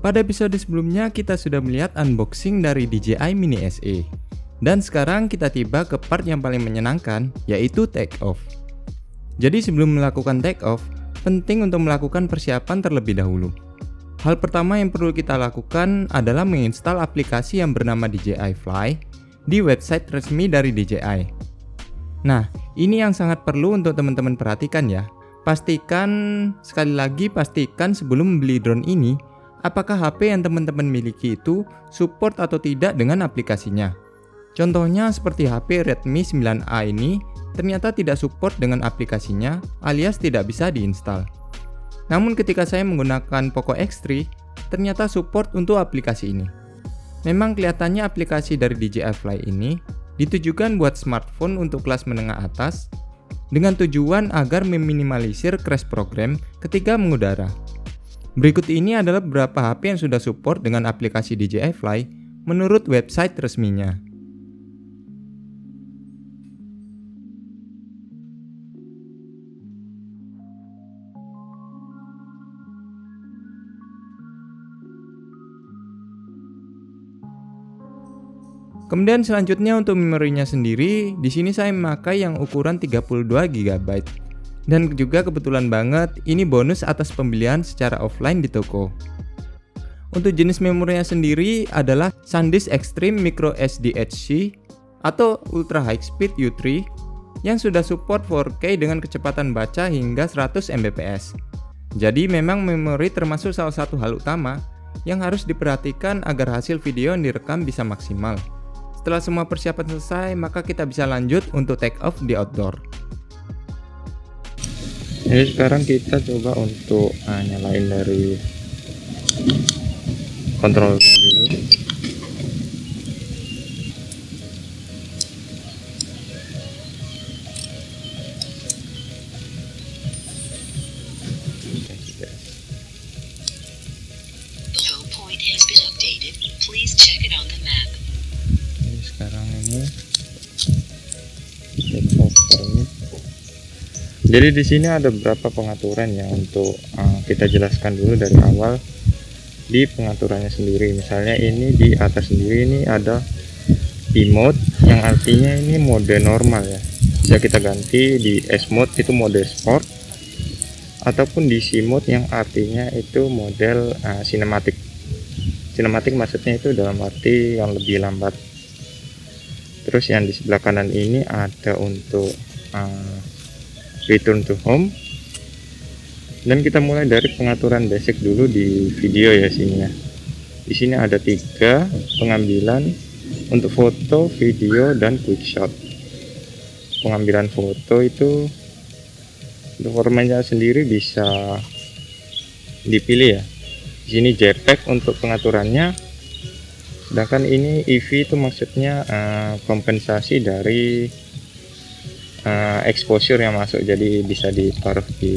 Pada episode sebelumnya kita sudah melihat unboxing dari DJI Mini SE. Dan sekarang kita tiba ke part yang paling menyenangkan, yaitu take off. Jadi sebelum melakukan take off, penting untuk melakukan persiapan terlebih dahulu. Hal pertama yang perlu kita lakukan adalah menginstal aplikasi yang bernama DJI Fly di website resmi dari DJI. Nah, ini yang sangat perlu untuk teman-teman perhatikan ya. Pastikan sebelum membeli drone ini, apakah HP yang teman-teman miliki itu support atau tidak dengan aplikasinya. Contohnya seperti HP Redmi 9A ini ternyata tidak support dengan aplikasinya alias tidak bisa diinstal. Namun ketika saya menggunakan Poco X3, ternyata support untuk aplikasi ini. Memang kelihatannya aplikasi dari DJI Fly ini ditujukan buat smartphone untuk kelas menengah atas dengan tujuan agar meminimalisir crash program ketika mengudara. Berikut ini adalah beberapa HP yang sudah support dengan aplikasi DJI Fly menurut website resminya. Kemudian selanjutnya untuk memorinya sendiri, di sini saya memakai yang ukuran 32 GB. Dan juga kebetulan banget ini bonus atas pembelian secara offline di toko. Untuk jenis memorinya sendiri adalah SanDisk Extreme Micro SDHC atau Ultra High Speed U3 yang sudah support 4K dengan kecepatan baca hingga 100 Mbps. Jadi memang memori termasuk salah satu hal utama yang harus diperhatikan agar hasil video yang direkam bisa maksimal. Setelah semua persiapan selesai, maka kita bisa lanjut untuk take off di outdoor. Jadi sekarang kita coba untuk nyalain dari kontrolnya dulu. Jadi sekarang ini take off permit. Jadi di sini ada beberapa pengaturan ya untuk kita jelaskan dulu dari awal di pengaturannya sendiri. Misalnya ini di atas sendiri ini ada E-mode yang artinya ini mode normal ya. Bisa kita ganti di S-mode itu mode sport ataupun di C-mode yang artinya itu model sinematik. Sinematik maksudnya itu dalam arti yang lebih lambat. Terus yang di sebelah kanan ini ada untuk return to home, dan kita mulai dari pengaturan basic dulu di video ya sini ya. Di sini ada 3 pengambilan untuk foto, video, dan quick shot. Pengambilan foto itu untuk formatnya sendiri bisa dipilih ya. Di sini JPEG untuk pengaturannya, sedangkan ini EV itu maksudnya kompensasi dari exposure yang masuk, jadi bisa ditaruh di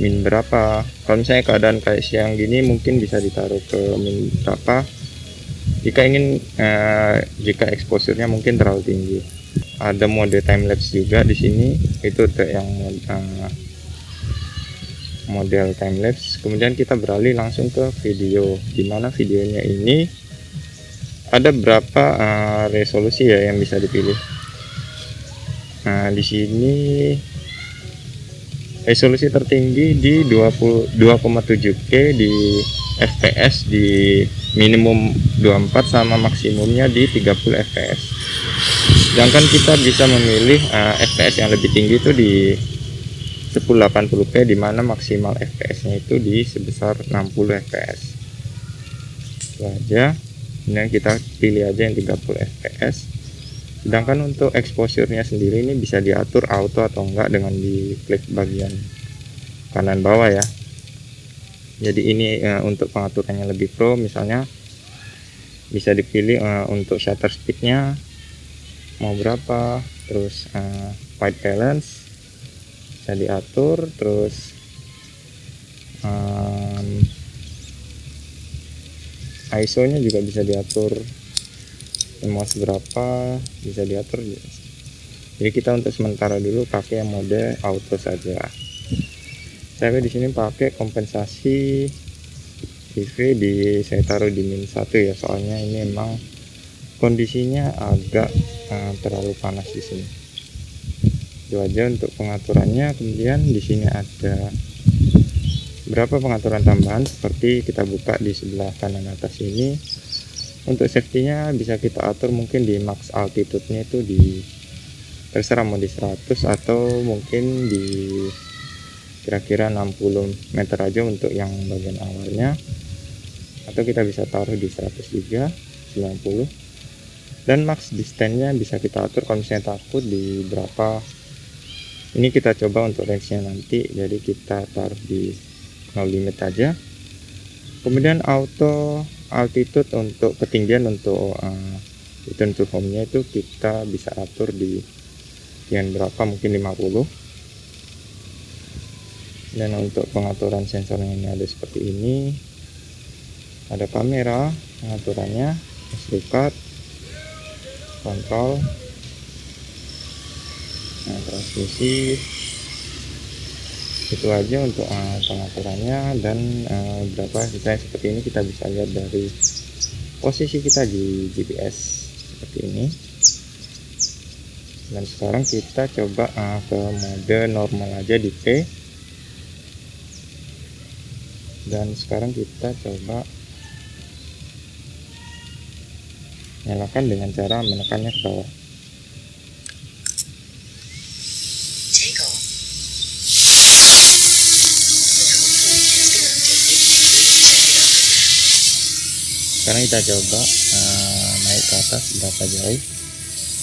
min berapa. Kalau misalnya keadaan kayak siang gini mungkin bisa ditaruh ke min berapa jika ingin jika exposure-nya mungkin terlalu tinggi. Ada mode time lapse juga di sini, itu yang model time lapse. Kemudian kita beralih langsung ke video, dimana videonya ini ada berapa resolusi ya yang bisa dipilih. Nah, di sini resolusi tertinggi di 2,7K di fps di minimum 24 sama maksimumnya di 30 fps. Sedangkan kita bisa memilih fps yang lebih tinggi itu di 1080p, di mana maksimal fps-nya itu di sebesar 60 fps. Itu aja. Kemudian kita pilih aja yang 30 fps. Sedangkan untuk exposure-nya sendiri ini bisa diatur auto atau enggak dengan diklik bagian kanan bawah ya. Jadi ini untuk pengaturannya lebih pro, misalnya bisa dipilih untuk shutter speed-nya mau berapa, terus white balance bisa diatur, terus ISO-nya juga bisa diatur mau seberapa, bisa diatur. Jadi kita untuk sementara dulu pakai yang mode auto saja. Saya di sini pakai kompensasi PV saya taruh di -1 ya, soalnya ini memang kondisinya agak terlalu panas di sini. Itu aja untuk pengaturannya. Kemudian di sini ada beberapa pengaturan tambahan, seperti kita buka di sebelah kanan atas ini. Untuk safety-nya bisa kita atur mungkin di max altitude-nya itu terserah mau di 100 atau mungkin di kira-kira 60 meter aja untuk yang bagian awalnya, atau kita bisa taruh di 100 juga, 90. Dan max distance-nya bisa kita atur kalau misalnya takut di berapa. Ini kita coba untuk range-nya nanti, jadi kita taruh di no limit aja. Kemudian auto altitude untuk ketinggian untuk return to home nya itu kita bisa atur di yang berapa, mungkin 50. Dan untuk pengaturan sensornya ini ada seperti ini, ada kamera pengaturannya, SD card, kontrol, transmisi. Itu aja untuk pengaturannya. Dan berapa misalnya seperti ini kita bisa lihat dari posisi kita di GPS seperti ini. Dan sekarang kita coba ke mode normal aja di P. Dan sekarang kita coba nyalakan dengan cara menekannya ke bawah. Sekarang kita coba naik ke atas berapa jauh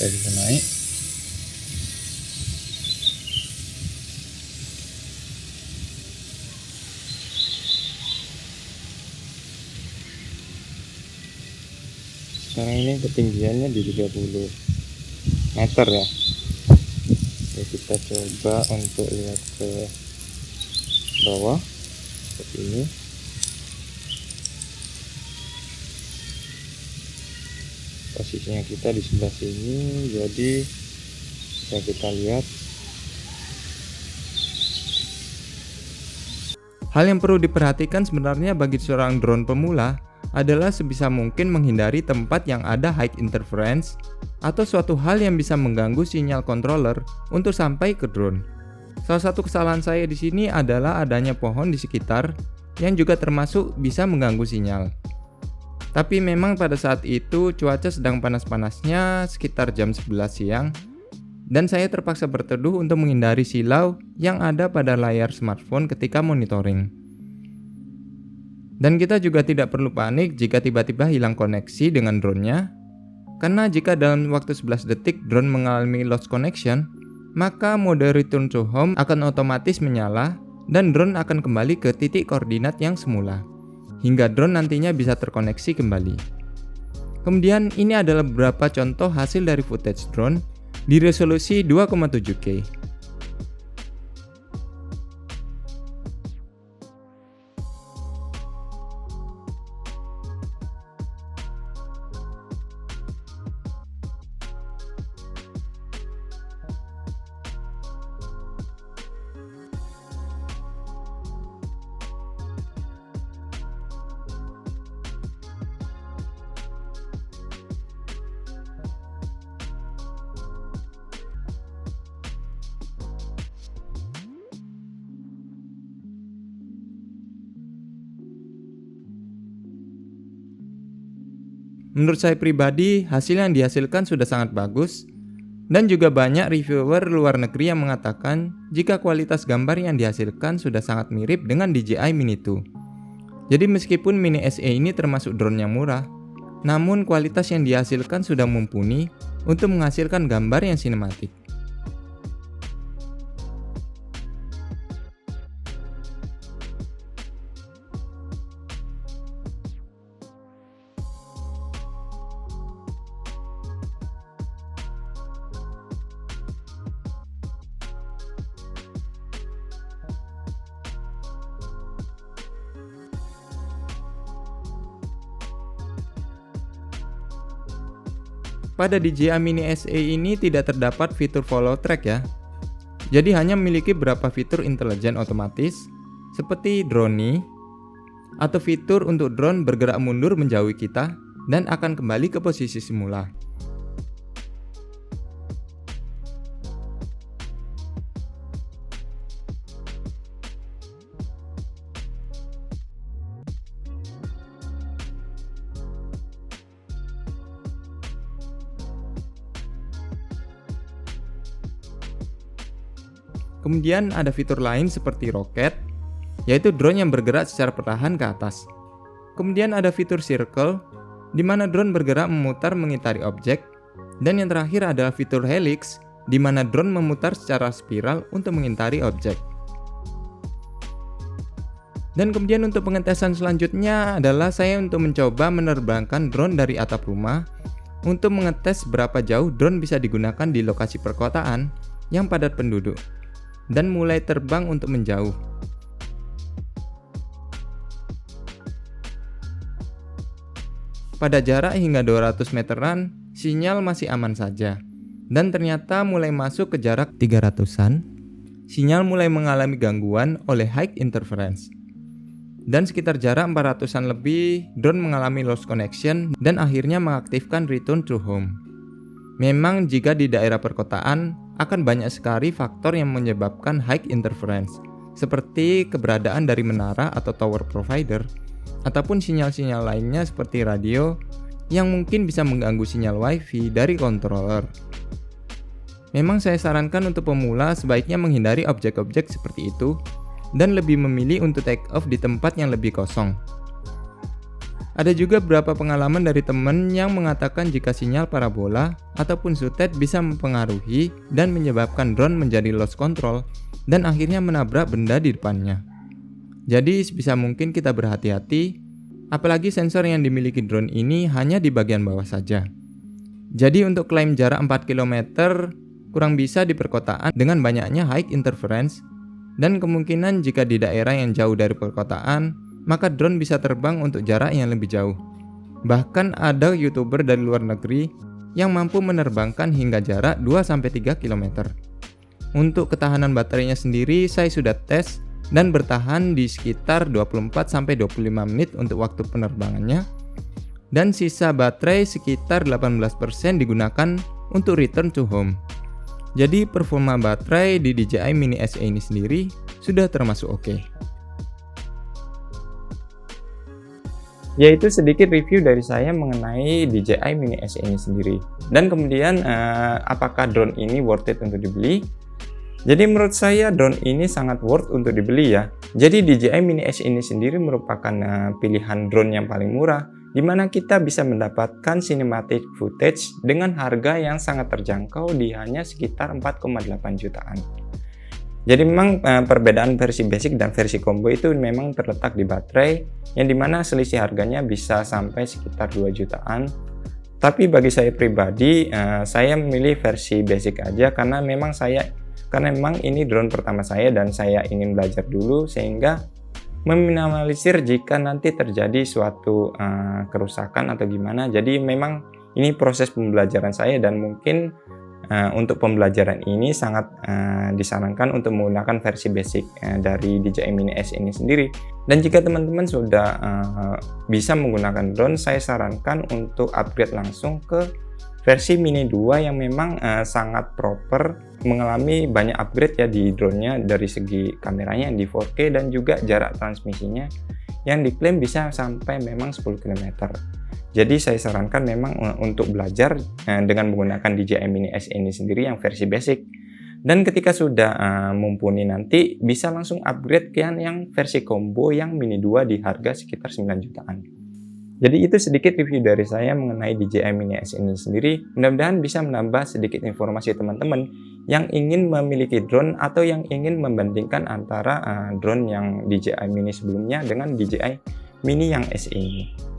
kita bisa naik. Sekarang ini ketinggiannya di 30 meter ya. Jadi kita coba untuk lihat ke bawah seperti ini. Posisinya kita di sebelah sini, jadi bisa kita lihat. Hal yang perlu diperhatikan sebenarnya bagi seorang drone pemula adalah sebisa mungkin menghindari tempat yang ada high interference atau suatu hal yang bisa mengganggu sinyal controller untuk sampai ke drone. Salah satu kesalahan saya di sini adalah adanya pohon di sekitar yang juga termasuk bisa mengganggu sinyal. Tapi memang pada saat itu cuaca sedang panas-panasnya sekitar jam 11 siang dan saya terpaksa berteduh untuk menghindari silau yang ada pada layar smartphone ketika monitoring. Dan kita juga tidak perlu panik jika tiba-tiba hilang koneksi dengan drone-nya, karena jika dalam waktu 11 detik drone mengalami lost connection, maka mode return to home akan otomatis menyala dan drone akan kembali ke titik koordinat yang semula, hingga drone nantinya bisa terkoneksi kembali. Kemudian ini adalah beberapa contoh hasil dari footage drone di resolusi 2,7K. Menurut saya pribadi, hasil yang dihasilkan sudah sangat bagus, dan juga banyak reviewer luar negeri yang mengatakan jika kualitas gambar yang dihasilkan sudah sangat mirip dengan DJI Mini 2. Jadi meskipun Mini SE ini termasuk drone yang murah, namun kualitas yang dihasilkan sudah mumpuni untuk menghasilkan gambar yang sinematik. Pada DJI Mini SE ini tidak terdapat fitur follow track ya. Jadi hanya memiliki beberapa fitur intelijen otomatis seperti drone, atau fitur untuk drone bergerak mundur menjauhi kita dan akan kembali ke posisi semula. Kemudian ada fitur lain seperti roket, yaitu drone yang bergerak secara perlahan ke atas. Kemudian ada fitur circle, di mana drone bergerak memutar mengitari objek. Dan yang terakhir adalah fitur helix, di mana drone memutar secara spiral untuk mengitari objek. Dan kemudian untuk pengetesan selanjutnya adalah saya untuk mencoba menerbangkan drone dari atap rumah untuk mengetes berapa jauh drone bisa digunakan di lokasi perkotaan yang padat penduduk, dan mulai terbang untuk menjauh. Pada jarak hingga 200 meteran, sinyal masih aman saja. Dan ternyata mulai masuk ke jarak 300-an, sinyal mulai mengalami gangguan oleh high interference. Dan sekitar jarak 400-an lebih, drone mengalami lost connection dan akhirnya mengaktifkan return to home. Memang jika di daerah perkotaan, akan banyak sekali faktor yang menyebabkan high interference, seperti keberadaan dari menara atau tower provider, ataupun sinyal-sinyal lainnya seperti radio yang mungkin bisa mengganggu sinyal wifi dari controller. Memang saya sarankan untuk pemula sebaiknya menghindari objek-objek seperti itu dan lebih memilih untuk take off di tempat yang lebih kosong. Ada juga beberapa pengalaman dari teman yang mengatakan jika sinyal parabola ataupun sutet bisa mempengaruhi dan menyebabkan drone menjadi lost control dan akhirnya menabrak benda di depannya. Jadi sebisa mungkin kita berhati-hati, apalagi sensor yang dimiliki drone ini hanya di bagian bawah saja. Jadi untuk klaim jarak 4 km kurang bisa di perkotaan dengan banyaknya high interference, dan kemungkinan jika di daerah yang jauh dari perkotaan, maka drone bisa terbang untuk jarak yang lebih jauh. Bahkan ada YouTuber dari luar negeri yang mampu menerbangkan hingga jarak 2-3 km. Untuk ketahanan baterainya sendiri saya sudah tes dan bertahan di sekitar 24-25 menit untuk waktu penerbangannya, dan sisa baterai sekitar 18% digunakan untuk return to home. Jadi performa baterai di DJI Mini SE ini sendiri sudah termasuk oke. Yaitu sedikit review dari saya mengenai DJI Mini SE ini sendiri. Dan kemudian apakah drone ini worth it untuk dibeli? Jadi menurut saya drone ini sangat worth untuk dibeli ya. Jadi DJI Mini SE ini sendiri merupakan pilihan drone yang paling murah, di mana kita bisa mendapatkan cinematic footage dengan harga yang sangat terjangkau di hanya sekitar 4,8 jutaan. Jadi memang perbedaan versi basic dan versi combo itu memang terletak di baterai, yang dimana selisih harganya bisa sampai sekitar 2 jutaan. Tapi bagi saya pribadi, saya memilih versi basic aja karena memang ini drone pertama saya dan saya ingin belajar dulu, sehingga meminimalisir jika nanti terjadi suatu kerusakan atau gimana. Jadi memang ini proses pembelajaran saya, dan mungkin untuk pembelajaran ini sangat disarankan untuk menggunakan versi basic dari DJI Mini SE ini sendiri. Dan jika teman-teman sudah bisa menggunakan drone, saya sarankan untuk upgrade langsung ke versi Mini 2 yang memang sangat proper, mengalami banyak upgrade ya di drone-nya, dari segi kameranya di 4K dan juga jarak transmisinya yang diklaim bisa sampai memang 10 km. Jadi saya sarankan memang untuk belajar dengan menggunakan DJI Mini SE ini sendiri yang versi basic. Dan ketika sudah mumpuni nanti bisa langsung upgrade ke yang versi combo yang Mini 2 di harga sekitar 9 jutaan. Jadi itu sedikit review dari saya mengenai DJI Mini SE ini sendiri. Mudah-mudahan bisa menambah sedikit informasi teman-teman yang ingin memiliki drone atau yang ingin membandingkan antara drone yang DJI Mini sebelumnya dengan DJI Mini yang SE ini.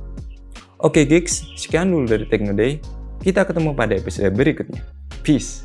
Oke geeks, sekian dulu dari Techno Day. Kita ketemu pada episode berikutnya. Peace!